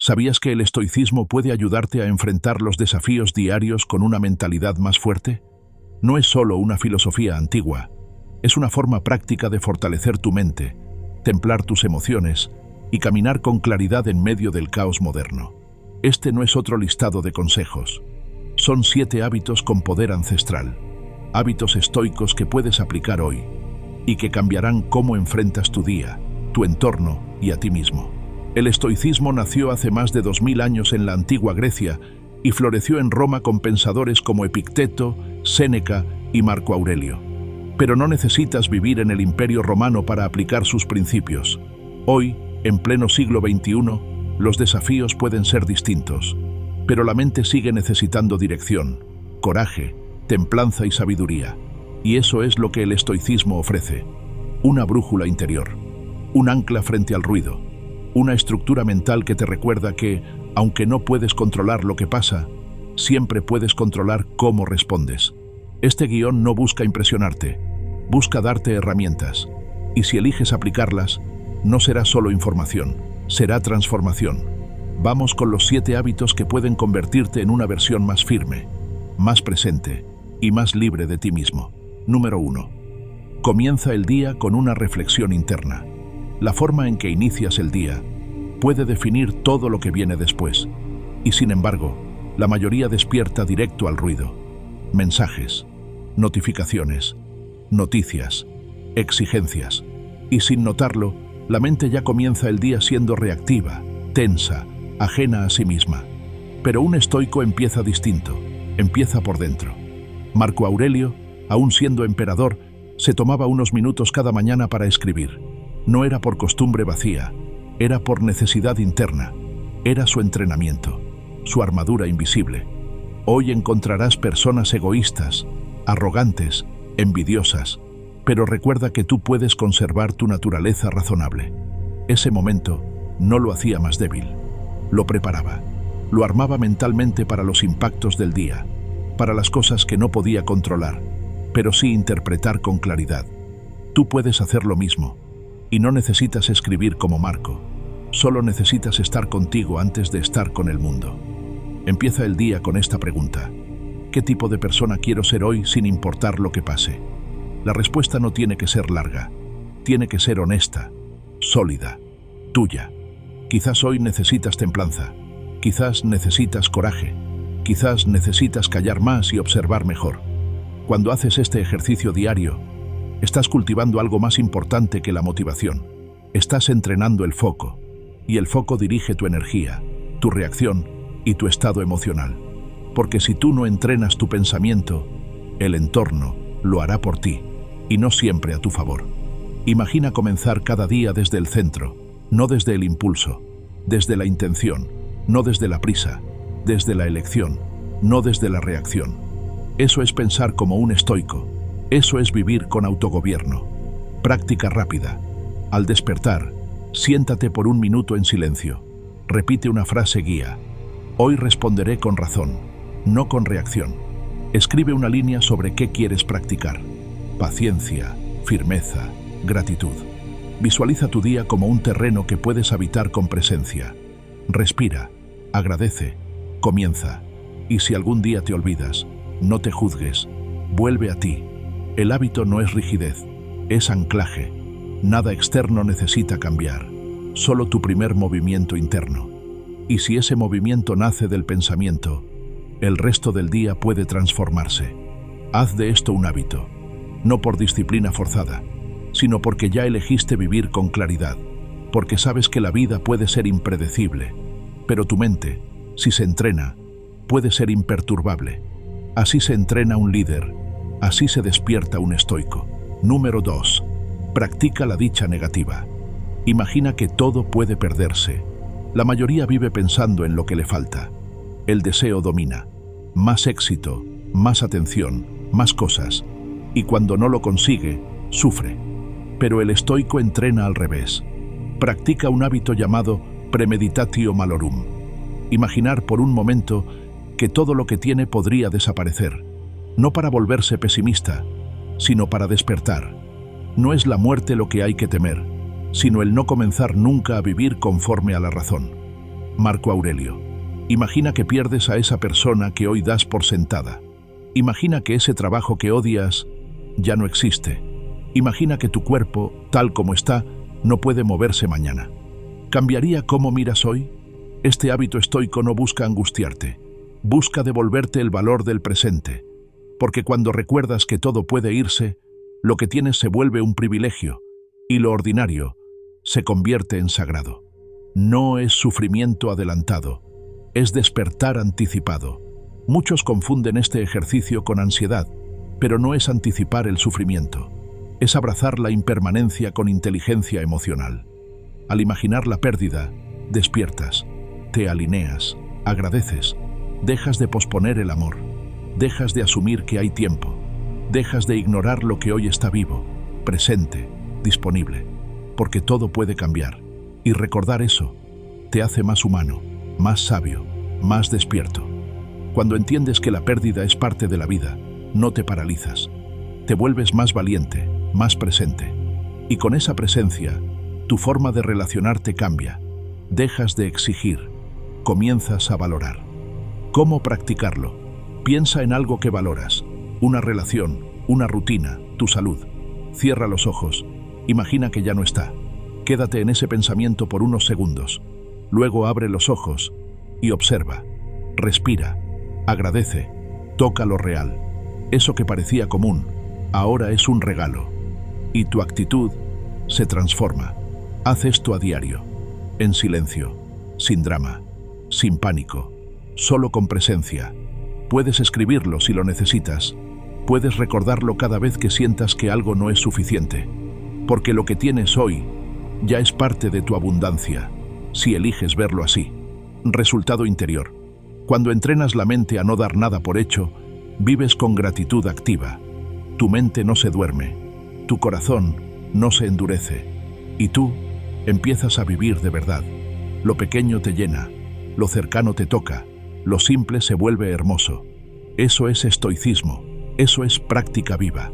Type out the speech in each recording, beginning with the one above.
¿Sabías que el estoicismo puede ayudarte a enfrentar los desafíos diarios con una mentalidad más fuerte? No es solo una filosofía antigua, es una forma práctica de fortalecer tu mente, templar tus emociones y caminar con claridad en medio del caos moderno. Este no es otro listado de consejos. Son 7 hábitos con poder ancestral, hábitos estoicos que puedes aplicar hoy y que cambiarán cómo enfrentas tu día, tu entorno y a ti mismo. El estoicismo nació hace más de 2000 años en la antigua Grecia y floreció en Roma con pensadores como Epicteto, Séneca y Marco Aurelio. Pero no necesitas vivir en el Imperio Romano para aplicar sus principios. Hoy, en pleno siglo XXI, los desafíos pueden ser distintos, pero la mente sigue necesitando dirección, coraje, templanza y sabiduría. Y eso es lo que el estoicismo ofrece: una brújula interior, un ancla frente al ruido, una estructura mental que te recuerda que, aunque no puedes controlar lo que pasa, siempre puedes controlar cómo respondes. Este guión no busca impresionarte, busca darte herramientas, y si eliges aplicarlas, no será solo información, será transformación. Vamos con los 7 hábitos que pueden convertirte en una versión más firme, más presente y más libre de ti mismo. Número 1. Comienza el día con una reflexión interna. La forma en que inicias el día puede definir todo lo que viene después, y sin embargo, la mayoría despierta directo al ruido. Mensajes, notificaciones, noticias, exigencias, y sin notarlo, la mente ya comienza el día siendo reactiva, tensa, ajena a sí misma. Pero un estoico empieza distinto, empieza por dentro. Marco Aurelio, aún siendo emperador, se tomaba unos minutos cada mañana para escribir. No era por costumbre vacía, era por necesidad interna, era su entrenamiento, su armadura invisible. Hoy encontrarás personas egoístas, arrogantes, envidiosas, pero recuerda que tú puedes conservar tu naturaleza razonable. Ese momento no lo hacía más débil, lo preparaba, lo armaba mentalmente para los impactos del día, para las cosas que no podía controlar, pero sí interpretar con claridad. Tú puedes hacer lo mismo. Y no necesitas escribir como Marco, solo necesitas estar contigo antes de estar con el mundo. Empieza el día con esta pregunta: ¿qué tipo de persona quiero ser hoy sin importar lo que pase? La respuesta no tiene que ser larga, tiene que ser honesta, sólida, tuya. Quizás hoy necesitas templanza, quizás necesitas coraje, quizás necesitas callar más y observar mejor. Cuando haces este ejercicio diario, estás cultivando algo más importante que la motivación. Estás entrenando el foco, y el foco dirige tu energía, tu reacción y tu estado emocional. Porque si tú no entrenas tu pensamiento, el entorno lo hará por ti, y no siempre a tu favor. Imagina comenzar cada día desde el centro, no desde el impulso, desde la intención, no desde la prisa, desde la elección, no desde la reacción. Eso es pensar como un estoico. Eso es vivir con autogobierno. Práctica rápida. Al despertar, siéntate por un minuto en silencio. Repite una frase guía. Hoy responderé con razón, no con reacción. Escribe una línea sobre qué quieres practicar. Paciencia, firmeza, gratitud. Visualiza tu día como un terreno que puedes habitar con presencia. Respira, agradece, comienza. Y si algún día te olvidas, no te juzgues, vuelve a ti. El hábito no es rigidez, es anclaje. Nada externo necesita cambiar, solo tu primer movimiento interno. Y si ese movimiento nace del pensamiento, el resto del día puede transformarse. Haz de esto un hábito, no por disciplina forzada, sino porque ya elegiste vivir con claridad, porque sabes que la vida puede ser impredecible, pero tu mente, si se entrena, puede ser imperturbable. Así se entrena un líder. Así se despierta un estoico. Número 2. Practica la dicha negativa. Imagina que todo puede perderse. La mayoría vive pensando en lo que le falta. El deseo domina. Más éxito, más atención, más cosas. Y cuando no lo consigue, sufre. Pero el estoico entrena al revés. Practica un hábito llamado premeditatio malorum. Imaginar por un momento que todo lo que tiene podría desaparecer. No para volverse pesimista, sino para despertar. No es la muerte lo que hay que temer, sino el no comenzar nunca a vivir conforme a la razón. Marco Aurelio. Imagina que pierdes a esa persona que hoy das por sentada. Imagina que ese trabajo que odias ya no existe. Imagina que tu cuerpo, tal como está, no puede moverse mañana. ¿Cambiaría cómo miras hoy? Este hábito estoico no busca angustiarte. Busca devolverte el valor del presente. Porque cuando recuerdas que todo puede irse, lo que tienes se vuelve un privilegio y lo ordinario se convierte en sagrado. No es sufrimiento adelantado, es despertar anticipado. Muchos confunden este ejercicio con ansiedad, pero no es anticipar el sufrimiento. Es abrazar la impermanencia con inteligencia emocional. Al imaginar la pérdida, despiertas, te alineas, agradeces, dejas de posponer el amor, dejas de asumir que hay tiempo, dejas de ignorar lo que hoy está vivo, presente, disponible, porque todo puede cambiar. Y recordar eso te hace más humano, más sabio, más despierto. Cuando entiendes que la pérdida es parte de la vida, no te paralizas. Te vuelves más valiente, más presente. Y con esa presencia, tu forma de relacionarte cambia. Dejas de exigir, comienzas a valorar. ¿Cómo practicarlo? Piensa en algo que valoras, una relación, una rutina, tu salud. Cierra los ojos, imagina que ya no está. Quédate en ese pensamiento por unos segundos. Luego abre los ojos y observa. Respira, agradece, toca lo real. Eso que parecía común, ahora es un regalo. Y tu actitud se transforma. Haz esto a diario, en silencio, sin drama, sin pánico, solo con presencia. Puedes escribirlo si lo necesitas. Puedes recordarlo cada vez que sientas que algo no es suficiente. Porque lo que tienes hoy ya es parte de tu abundancia, si eliges verlo así. Resultado interior. Cuando entrenas la mente a no dar nada por hecho, vives con gratitud activa. Tu mente no se duerme, tu corazón no se endurece, y tú empiezas a vivir de verdad. Lo pequeño te llena, lo cercano te toca, lo simple se vuelve hermoso. Eso es estoicismo, eso es práctica viva.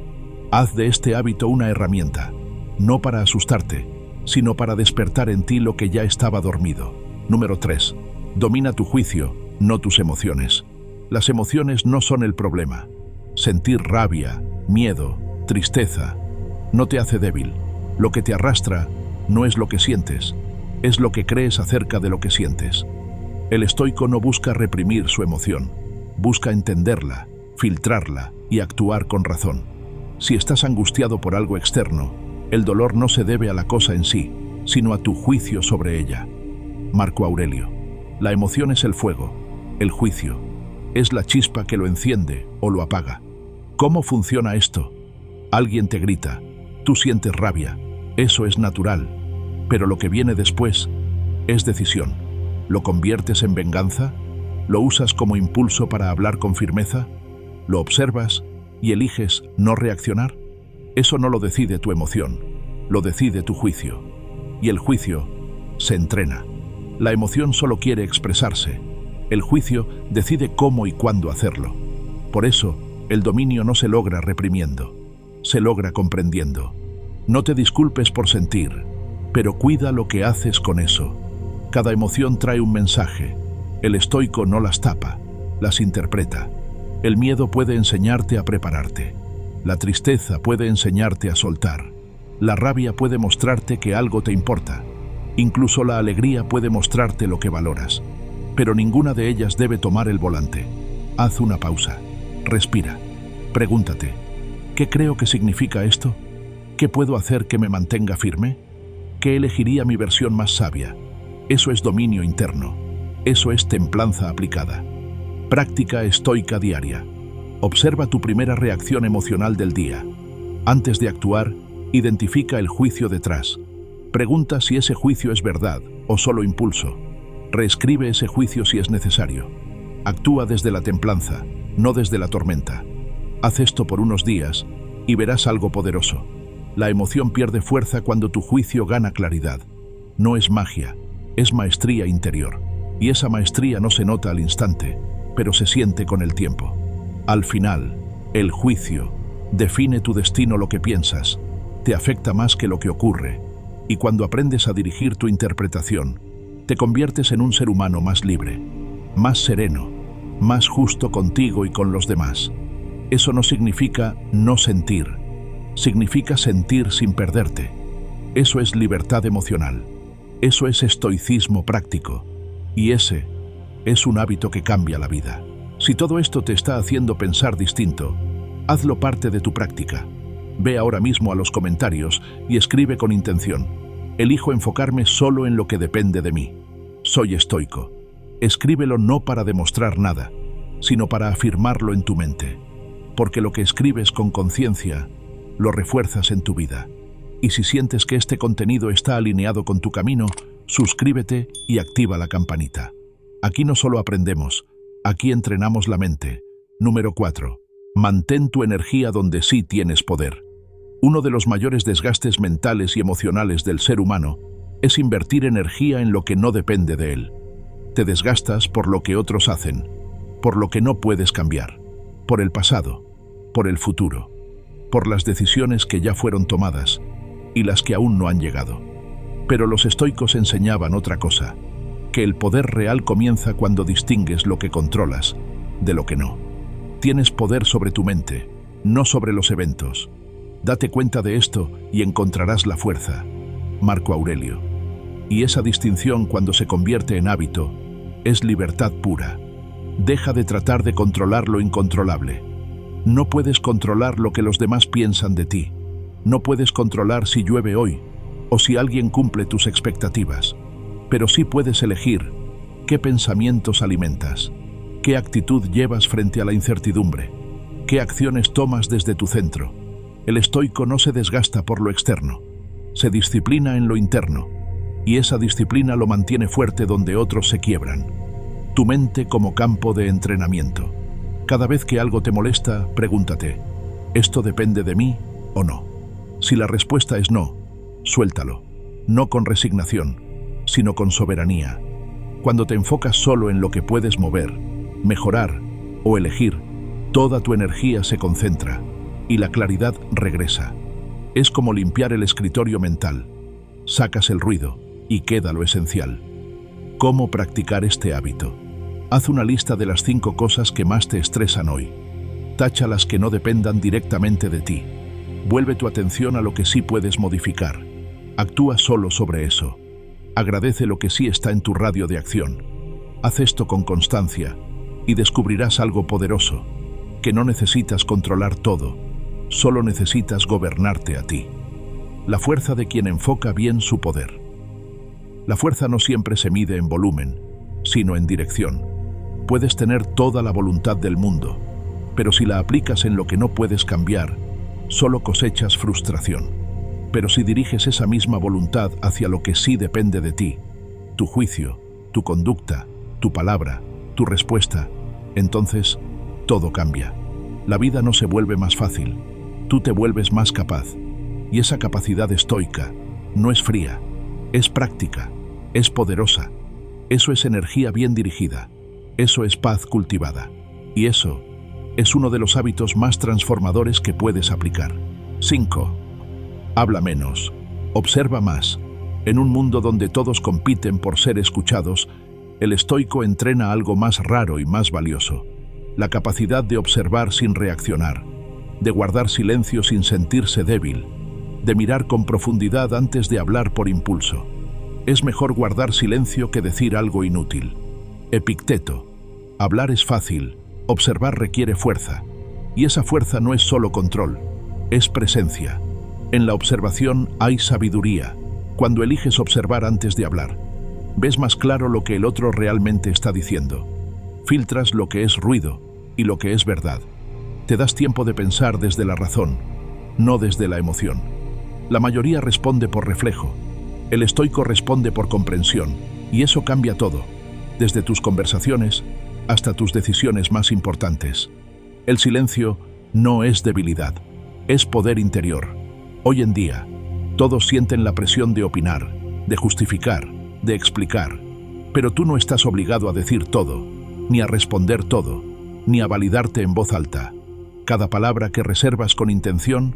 Haz de este hábito una herramienta, no para asustarte, sino para despertar en ti lo que ya estaba dormido. Número 3. Domina tu juicio, no tus emociones. Las emociones no son el problema. Sentir rabia, miedo, tristeza, no te hace débil. Lo que te arrastra no es lo que sientes, es lo que crees acerca de lo que sientes. El estoico no busca reprimir su emoción, busca entenderla, filtrarla y actuar con razón. Si estás angustiado por algo externo, el dolor no se debe a la cosa en sí, sino a tu juicio sobre ella. Marco Aurelio. La emoción es el fuego, el juicio es la chispa que lo enciende o lo apaga. ¿Cómo funciona esto? Alguien te grita, tú sientes rabia, eso es natural, pero lo que viene después es decisión. ¿Lo conviertes en venganza? ¿Lo usas como impulso para hablar con firmeza? ¿Lo observas y eliges no reaccionar? Eso no lo decide tu emoción, lo decide tu juicio. Y el juicio se entrena. La emoción solo quiere expresarse. El juicio decide cómo y cuándo hacerlo. Por eso, el dominio no se logra reprimiendo, se logra comprendiendo. No te disculpes por sentir, pero cuida lo que haces con eso. Cada emoción trae un mensaje. El estoico no las tapa, las interpreta. El miedo puede enseñarte a prepararte. La tristeza puede enseñarte a soltar. La rabia puede mostrarte que algo te importa. Incluso la alegría puede mostrarte lo que valoras. Pero ninguna de ellas debe tomar el volante. Haz una pausa. Respira. Pregúntate, ¿qué creo que significa esto? ¿Qué puedo hacer que me mantenga firme? ¿Qué elegiría mi versión más sabia? Eso es dominio interno. Eso es templanza aplicada. Práctica estoica diaria. Observa tu primera reacción emocional del día. Antes de actuar, identifica el juicio detrás. Pregunta si ese juicio es verdad o solo impulso. Reescribe ese juicio si es necesario. Actúa desde la templanza, no desde la tormenta. Haz esto por unos días y verás algo poderoso. La emoción pierde fuerza cuando tu juicio gana claridad. No es magia, es maestría interior. Y esa maestría no se nota al instante, pero se siente con el tiempo. Al final, el juicio define tu destino. Lo que piensas te afecta más que lo que ocurre. Y cuando aprendes a dirigir tu interpretación, te conviertes en un ser humano más libre, más sereno, más justo contigo y con los demás. Eso no significa no sentir, significa sentir sin perderte. Eso es libertad emocional, eso es estoicismo práctico, y ese es un hábito que cambia la vida. Si todo esto te está haciendo pensar distinto, hazlo parte de tu práctica. Ve ahora mismo a los comentarios y escribe con intención: elijo enfocarme solo en lo que depende de mí. Soy estoico. Escríbelo no para demostrar nada, sino para afirmarlo en tu mente. Porque lo que escribes con conciencia, lo refuerzas en tu vida. Y si sientes que este contenido está alineado con tu camino, suscríbete y activa la campanita. Aquí no solo aprendemos, aquí entrenamos la mente. Número 4. Mantén tu energía donde sí tienes poder. Uno de los mayores desgastes mentales y emocionales del ser humano es invertir energía en lo que no depende de él. Te desgastas por lo que otros hacen, por lo que no puedes cambiar, por el pasado, por el futuro, por las decisiones que ya fueron tomadas y las que aún no han llegado. Pero los estoicos enseñaban otra cosa, que el poder real comienza cuando distingues lo que controlas de lo que no. Tienes poder sobre tu mente, no sobre los eventos. Date cuenta de esto y encontrarás la fuerza. Marco Aurelio. Y esa distinción, cuando se convierte en hábito, es libertad pura. Deja de tratar de controlar lo incontrolable. No puedes controlar lo que los demás piensan de ti. No puedes controlar si llueve hoy o si alguien cumple tus expectativas. Pero sí puedes elegir qué pensamientos alimentas, qué actitud llevas frente a la incertidumbre, qué acciones tomas desde tu centro. El estoico no se desgasta por lo externo, se disciplina en lo interno, y esa disciplina lo mantiene fuerte donde otros se quiebran. Tu mente como campo de entrenamiento. Cada vez que algo te molesta, pregúntate: ¿esto depende de mí o no? Si la respuesta es no, suéltalo, no con resignación, sino con soberanía. Cuando te enfocas solo en lo que puedes mover, mejorar o elegir, toda tu energía se concentra y la claridad regresa. Es como limpiar el escritorio mental. Sacas el ruido y queda lo esencial. ¿Cómo practicar este hábito? Haz una lista de las 5 cosas que más te estresan hoy. Tacha las que no dependan directamente de ti. Vuelve tu atención a lo que sí puedes modificar. Actúa solo sobre eso. Agradece lo que sí está en tu radio de acción. Haz esto con constancia y descubrirás algo poderoso, que no necesitas controlar todo, solo necesitas gobernarte a ti. La fuerza de quien enfoca bien su poder. La fuerza no siempre se mide en volumen, sino en dirección. Puedes tener toda la voluntad del mundo, pero si la aplicas en lo que no puedes cambiar, solo cosechas frustración. Pero si diriges esa misma voluntad hacia lo que sí depende de ti, tu juicio, tu conducta, tu palabra, tu respuesta, entonces todo cambia. La vida no se vuelve más fácil, tú te vuelves más capaz. Y esa capacidad estoica no es fría, es práctica, es poderosa. Eso es energía bien dirigida, eso es paz cultivada. Y eso es uno de los hábitos más transformadores que puedes aplicar. 5. Habla menos, observa más. En un mundo donde todos compiten por ser escuchados, el estoico entrena algo más raro y más valioso: la capacidad de observar sin reaccionar, de guardar silencio sin sentirse débil, de mirar con profundidad antes de hablar por impulso. Es mejor guardar silencio que decir algo inútil. Epicteto. Hablar es fácil, observar requiere fuerza. Y esa fuerza no es solo control, es presencia. En la observación hay sabiduría. Cuando eliges observar antes de hablar, ves más claro lo que el otro realmente está diciendo. Filtras lo que es ruido y lo que es verdad. Te das tiempo de pensar desde la razón, no desde la emoción. La mayoría responde por reflejo. El estoico responde por comprensión, y eso cambia todo, desde tus conversaciones hasta tus decisiones más importantes. El silencio no es debilidad, es poder interior. Hoy en día, todos sienten la presión de opinar, de justificar, de explicar, pero tú no estás obligado a decir todo, ni a responder todo, ni a validarte en voz alta. Cada palabra que reservas con intención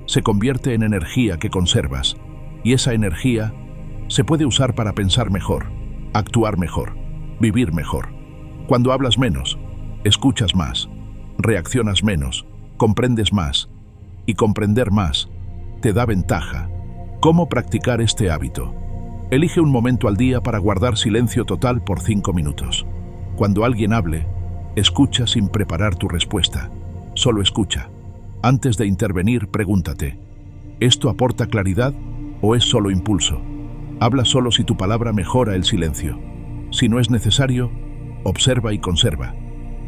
se convierte en energía que conservas, y esa energía se puede usar para pensar mejor, actuar mejor, vivir mejor. Cuando hablas menos, escuchas más, reaccionas menos, comprendes más, y comprender más te da ventaja. ¿Cómo practicar este hábito? Elige un momento al día para guardar silencio total por 5 minutos. Cuando alguien hable, escucha sin preparar tu respuesta. Solo escucha. Antes de intervenir, pregúntate: ¿esto aporta claridad o es solo impulso? Habla solo si tu palabra mejora el silencio. Si no es necesario, observa y conserva.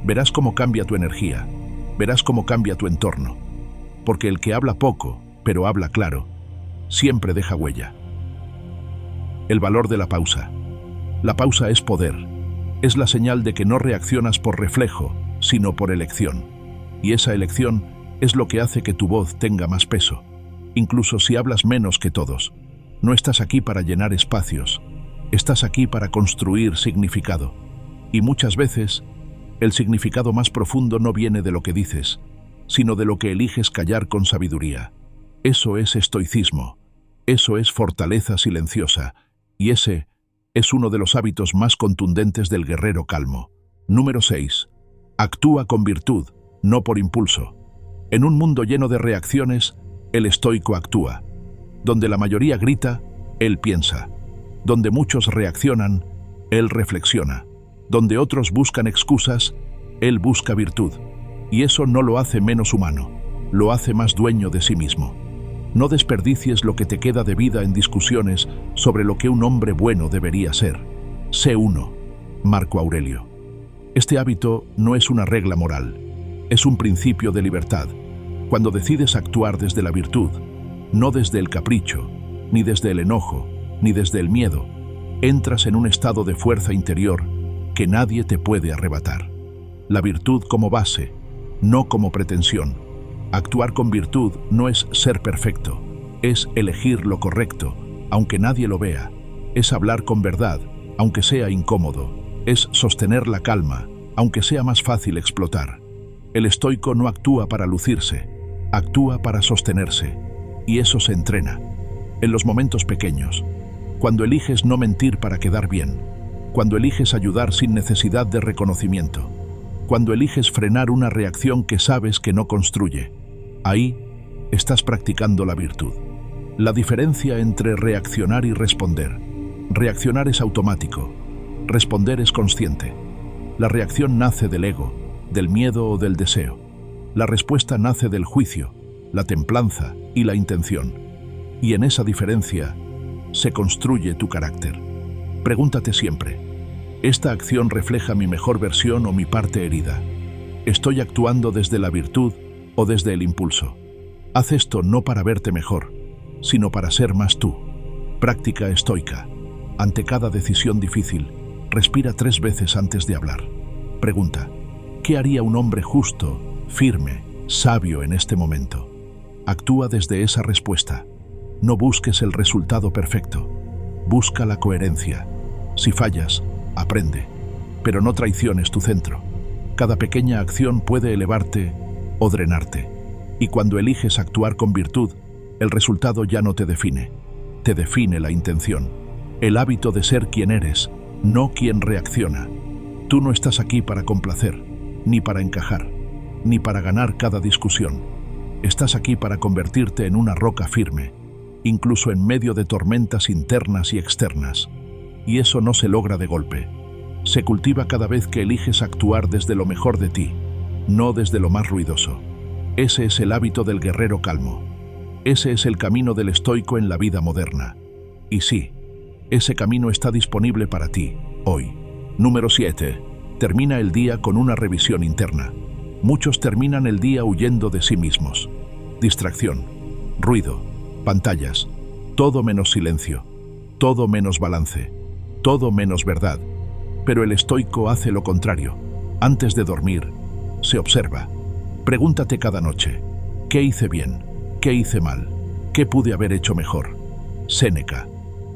Verás cómo cambia tu energía. Verás cómo cambia tu entorno. Porque el que habla poco, pero habla claro, siempre deja huella. El valor de la pausa. La pausa es poder. Es la señal de que no reaccionas por reflejo, sino por elección. Y esa elección es lo que hace que tu voz tenga más peso. Incluso si hablas menos que todos. No estás aquí para llenar espacios. Estás aquí para construir significado. Y muchas veces, el significado más profundo no viene de lo que dices, sino de lo que eliges callar con sabiduría. Eso es estoicismo. Eso es fortaleza silenciosa. Y ese es uno de los hábitos más contundentes del guerrero calmo. Número 6. Actúa con virtud, no por impulso. En un mundo lleno de reacciones, el estoico actúa. Donde la mayoría grita, él piensa. Donde muchos reaccionan, él reflexiona. Donde otros buscan excusas, él busca virtud. Y eso no lo hace menos humano, lo hace más dueño de sí mismo. No desperdicies lo que te queda de vida en discusiones sobre lo que un hombre bueno debería ser. Sé uno. Marco Aurelio. Este hábito no es una regla moral, es un principio de libertad. Cuando decides actuar desde la virtud, no desde el capricho, ni desde el enojo, ni desde el miedo, entras en un estado de fuerza interior que nadie te puede arrebatar. La virtud como base, no como pretensión. Actuar con virtud no es ser perfecto, es elegir lo correcto, aunque nadie lo vea. Es hablar con verdad, aunque sea incómodo. Es sostener la calma, aunque sea más fácil explotar. El estoico no actúa para lucirse, actúa para sostenerse. Y eso se entrena. En los momentos pequeños. Cuando eliges no mentir para quedar bien. Cuando eliges ayudar sin necesidad de reconocimiento. Cuando eliges frenar una reacción que sabes que no construye. Ahí estás practicando la virtud. La diferencia entre reaccionar y responder. Reaccionar es automático. Responder es consciente. La reacción nace del ego, del miedo o del deseo. La respuesta nace del juicio, la templanza y la intención. Y en esa diferencia se construye tu carácter. Pregúntate siempre: ¿esta acción refleja mi mejor versión o mi parte herida? ¿Estoy actuando desde la virtud o desde el impulso? Haz esto no para verte mejor, sino para ser más tú. Práctica estoica. Ante cada decisión difícil, respira 3 veces antes de hablar. Pregunta: ¿qué haría un hombre justo, firme, sabio en este momento? Actúa desde esa respuesta. No busques el resultado perfecto. Busca la coherencia. Si fallas, aprende. Pero no traiciones tu centro. Cada pequeña acción puede elevarte o drenarte. Y cuando eliges actuar con virtud, el resultado ya no te define. Te define la intención. El hábito de ser quien eres, no quien reacciona. Tú no estás aquí para complacer, ni para encajar, ni para ganar cada discusión. Estás aquí para convertirte en una roca firme, incluso en medio de tormentas internas y externas. Y eso no se logra de golpe. Se cultiva cada vez que eliges actuar desde lo mejor de ti, no desde lo más ruidoso. Ese es el hábito del guerrero calmo. Ese es el camino del estoico en la vida moderna. Y sí, ese camino está disponible para ti, hoy. Número 7. Termina el día con una revisión interna. Muchos terminan el día huyendo de sí mismos. Distracción, ruido, pantallas, todo menos silencio, todo menos balance, todo menos verdad. Pero el estoico hace lo contrario. Antes de dormir, se observa. Pregúntate cada noche: ¿qué hice bien? ¿Qué hice mal? ¿Qué pude haber hecho mejor? Séneca.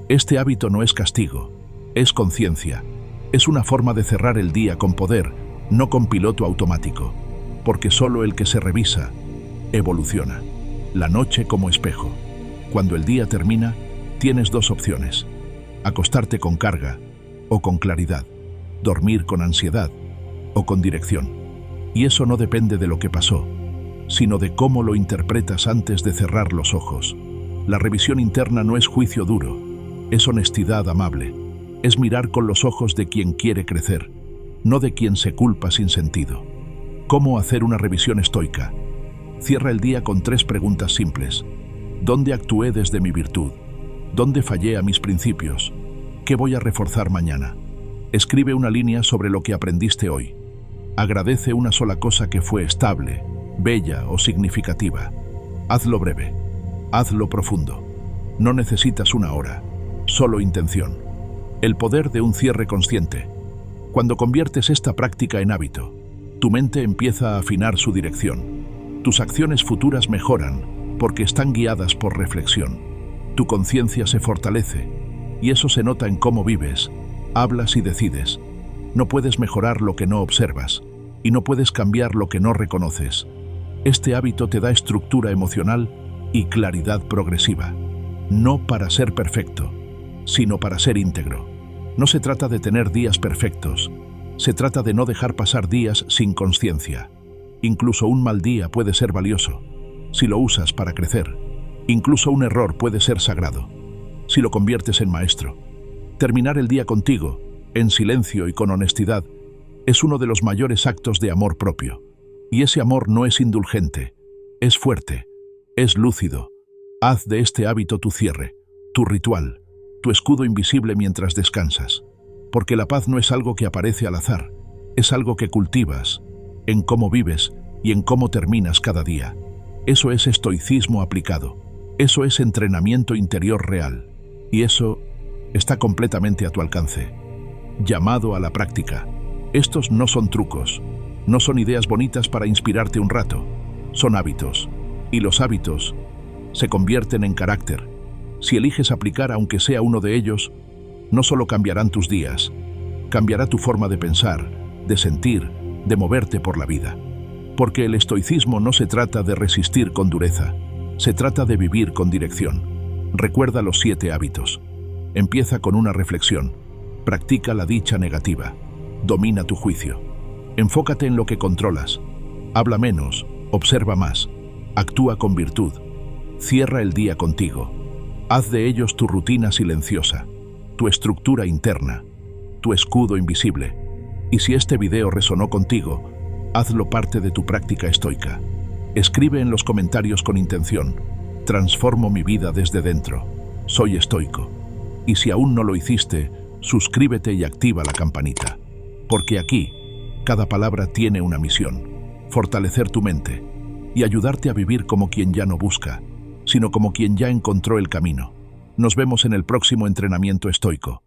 Este hábito no es castigo, es conciencia. Es una forma de cerrar el día con poder, no con piloto automático. Porque solo el que se revisa, evoluciona. La noche como espejo. Cuando el día termina, tienes 2 opciones: acostarte con carga o con claridad, dormir con ansiedad o con dirección. Y eso no depende de lo que pasó, sino de cómo lo interpretas antes de cerrar los ojos. La revisión interna no es juicio duro, es honestidad amable, es mirar con los ojos de quien quiere crecer, no de quien se culpa sin sentido. ¿Cómo hacer una revisión estoica? Cierra el día con 3 preguntas simples. ¿Dónde actué desde mi virtud? ¿Dónde fallé a mis principios? ¿Qué voy a reforzar mañana? Escribe una línea sobre lo que aprendiste hoy. Agradece una sola cosa que fue estable, bella o significativa. Hazlo breve, hazlo profundo. No necesitas una hora, solo intención. El poder de un cierre consciente. Cuando conviertes esta práctica en hábito, tu mente empieza a afinar su dirección. Tus acciones futuras mejoran porque están guiadas por reflexión. Tu conciencia se fortalece y eso se nota en cómo vives, hablas y decides. No puedes mejorar lo que no observas y no puedes cambiar lo que no reconoces. Este hábito te da estructura emocional y claridad progresiva. No para ser perfecto, sino para ser íntegro. No se trata de tener días perfectos, se trata de no dejar pasar días sin conciencia. Incluso un mal día puede ser valioso, si lo usas para crecer. Incluso un error puede ser sagrado, si lo conviertes en maestro. Terminar el día contigo, en silencio y con honestidad, es uno de los mayores actos de amor propio. Y ese amor no es indulgente, es fuerte, es lúcido. Haz de este hábito tu cierre, tu ritual, tu escudo invisible mientras descansas. Porque la paz no es algo que aparece al azar, es algo que cultivas, en cómo vives y en cómo terminas cada día. Eso es estoicismo aplicado, eso es entrenamiento interior real, y eso está completamente a tu alcance. Llamado a la práctica. Estos no son trucos, no son ideas bonitas para inspirarte un rato, son hábitos, y los hábitos se convierten en carácter. Si eliges aplicar aunque sea uno de ellos, no solo cambiarán tus días, cambiará tu forma de pensar, de sentir, de moverte por la vida. Porque el estoicismo no se trata de resistir con dureza, se trata de vivir con dirección. Recuerda los 7 hábitos. Empieza con una reflexión. Practica la dicha negativa. Domina tu juicio. Enfócate en lo que controlas. Habla menos, observa más. Actúa con virtud. Cierra el día contigo. Haz de ellos tu rutina silenciosa, tu estructura interna, tu escudo invisible. Y si este video resonó contigo, hazlo parte de tu práctica estoica. Escribe en los comentarios con intención. Transformo mi vida desde dentro. Soy estoico. Y si aún no lo hiciste, suscríbete y activa la campanita. Porque aquí, cada palabra tiene una misión. Fortalecer tu mente y ayudarte a vivir como quien ya no busca, sino como quien ya encontró el camino. Nos vemos en el próximo entrenamiento estoico.